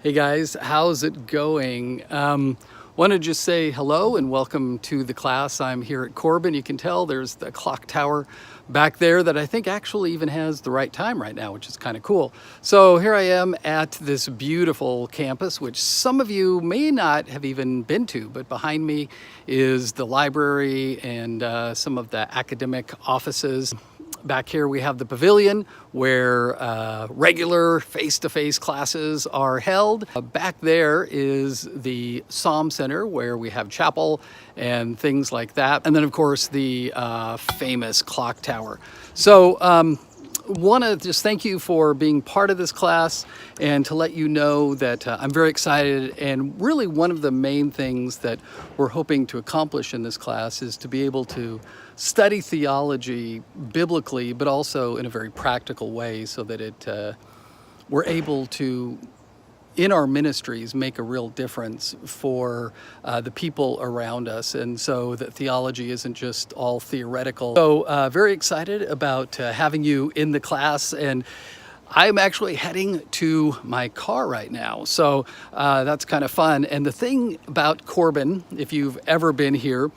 Hey guys, how's it going? Want to just say hello and welcome to the class. I'm here at Corbin. You can tell there's the clock tower back there that I think actually even has the right time right now, which is kind of cool. So here I am at this beautiful campus, which some of you may not have even been to, but behind me is the library and some of the academic offices. Back here we have the pavilion where regular face-to-face classes are held. Back there is the Psalm Center where we have chapel and things like that. And then of course the famous clock tower. So want to just thank you for being part of this class and to let you know that I'm very excited, and really one of the main things that we're hoping to accomplish in this class is to be able to study theology biblically, but also in a very practical way so that we're able to, in our ministries, make a real difference for the people around us, and so that theology isn't just all theoretical. So very excited about having you in the class, and I'm actually heading to my car right now, so that's kind of fun. And the thing about Corbin, if you've ever been here,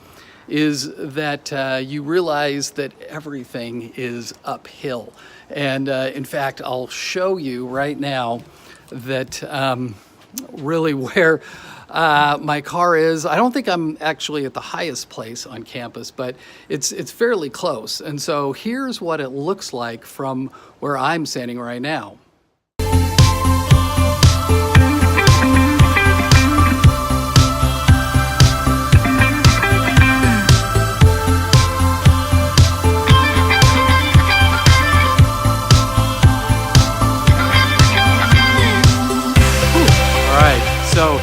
is that you realize that everything is uphill. And in fact, I'll show you right now that really where my car is. I don't think I'm actually at the highest place on campus, but it's fairly close. And so here's what it looks like from where I'm standing right now. So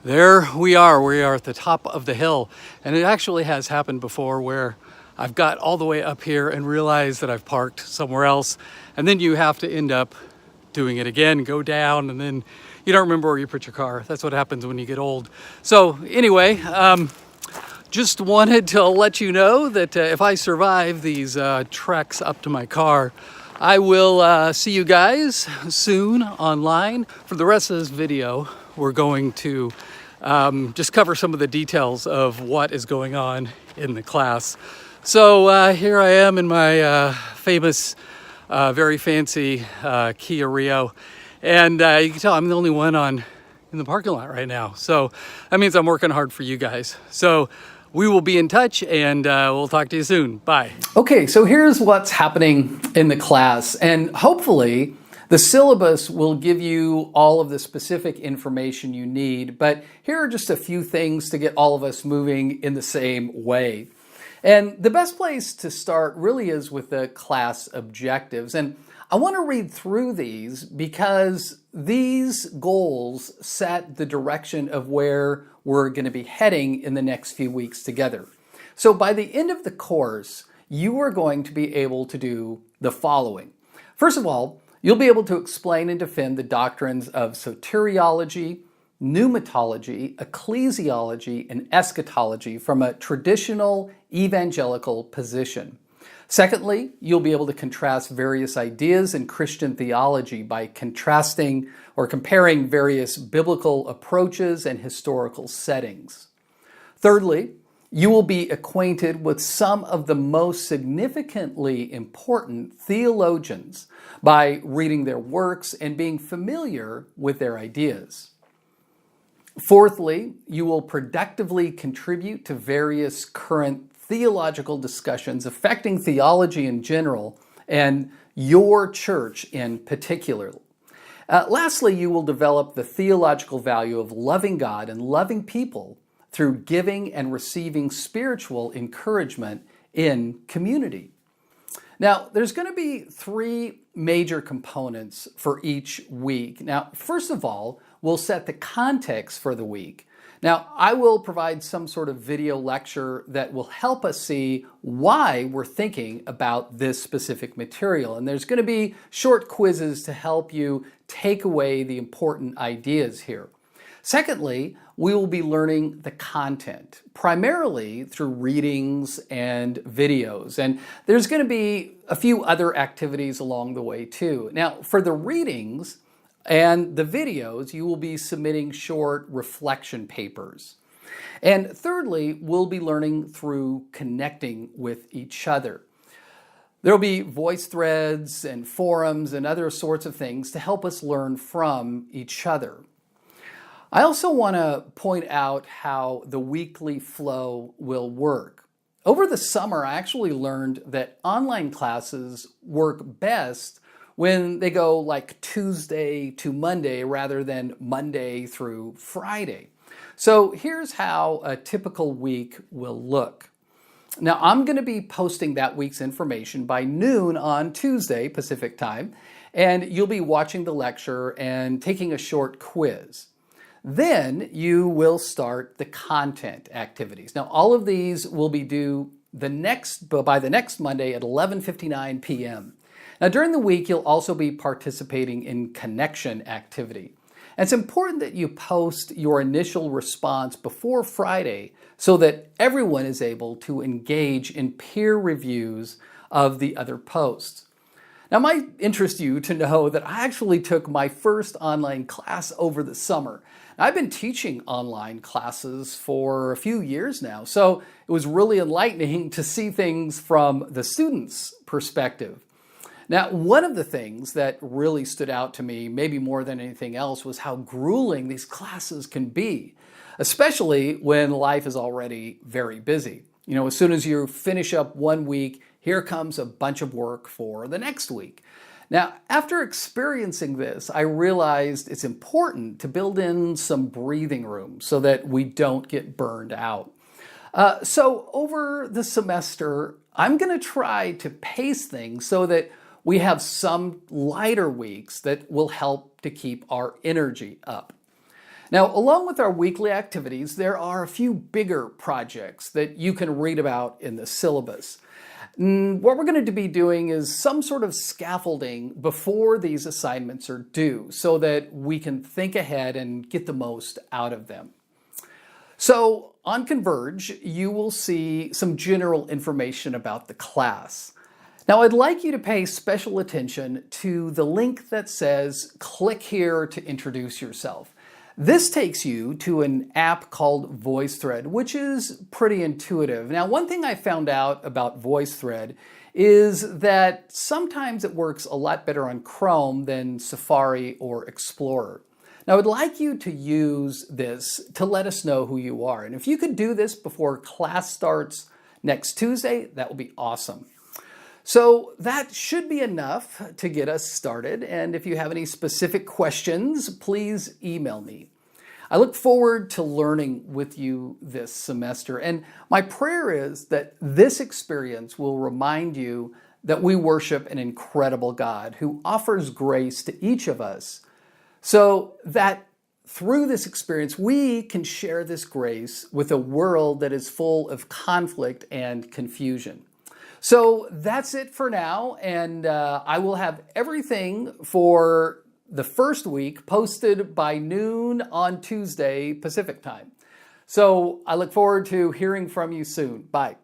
there we are at the top of the hill, and it actually has happened before where I've got all the way up here and realized that I've parked somewhere else, and then you have to end up doing it again, go down, and then you don't remember where you put your car. That's what happens when you get old. So anyway, just wanted to let you know that if I survive these treks up to my car, I will see you guys soon online. For the rest of this video, we're going to just cover some of the details of what is going on in the class. So here I am in my famous, very fancy Kia Rio. And you can tell I'm the only one in the parking lot right now. So that means I'm working hard for you guys. So we will be in touch, and we'll talk to you soon. Bye. Okay, so here's what's happening in the class, and hopefully the syllabus will give you all of the specific information you need, but here are just a few things to get all of us moving in the same way. And the best place to start really is with the class objectives. And I want to read through these because these goals set the direction of where we're going to be heading in the next few weeks together. So by the end of the course, you are going to be able to do the following. First of all, you'll be able to explain and defend the doctrines of soteriology, pneumatology, ecclesiology, and eschatology from a traditional evangelical position. Secondly, you'll be able to contrast various ideas in Christian theology by contrasting or comparing various biblical approaches and historical settings. Thirdly, you will be acquainted with some of the most significantly important theologians by reading their works and being familiar with their ideas. Fourthly, you will productively contribute to various current theological discussions affecting theology in general and your church in particular. Lastly, you will develop the theological value of loving God and loving people through giving and receiving spiritual encouragement in community. Now, there's going to be three major components for each week. Now, first of all, we'll set the context for the week. Now, I will provide some sort of video lecture that will help us see why we're thinking about this specific material. And there's going to be short quizzes to help you take away the important ideas here. Secondly, we will be learning the content, primarily through readings and videos. And there's going to be a few other activities along the way too. Now, for the readings, And the videos, you will be submitting short reflection papers. And thirdly, we'll be learning through connecting with each other. There'll be voice threads and forums and other sorts of things to help us learn from each other. I also want to point out how the weekly flow will work. Over the summer, I actually learned that online classes work best when they go like Tuesday to Monday rather than Monday through Friday. So here's how a typical week will look. Now, I'm going to be posting that week's information by noon on Tuesday, Pacific time, and you'll be watching the lecture and taking a short quiz. Then you will start the content activities. Now, all of these will be due by the next Monday at 11:59 p.m. Now, during the week, you'll also be participating in connection activity. And it's important that you post your initial response before Friday so that everyone is able to engage in peer reviews of the other posts. Now, it might interest you to know that I actually took my first online class over the summer. I've been teaching online classes for a few years now, so it was really enlightening to see things from the students' perspective. Now, one of the things that really stood out to me, maybe more than anything else, was how grueling these classes can be, especially when life is already very busy. You know, as soon as you finish up one week, here comes a bunch of work for the next week. Now, after experiencing this, I realized it's important to build in some breathing room so that we don't get burned out. So over the semester, I'm going to try to pace things so that we have some lighter weeks that will help to keep our energy up. Now, along with our weekly activities, there are a few bigger projects that you can read about in the syllabus. What we're going to be doing is some sort of scaffolding before these assignments are due so that we can think ahead and get the most out of them. So on Converge, you will see some general information about the class. Now, I'd like you to pay special attention to the link that says, click here to introduce yourself. This takes you to an app called VoiceThread, which is pretty intuitive. Now, one thing I found out about VoiceThread is that sometimes it works a lot better on Chrome than Safari or Explorer. Now, I'd like you to use this to let us know who you are. And if you could do this before class starts next Tuesday, that would be awesome. So that should be enough to get us started. And if you have any specific questions, please email me. I look forward to learning with you this semester. And my prayer is that this experience will remind you that we worship an incredible God who offers grace to each of us so that through this experience, we can share this grace with a world that is full of conflict and confusion. So that's it for now, and I will have everything for the first week posted by noon on Tuesday Pacific time. So I look forward to hearing from you soon. Bye.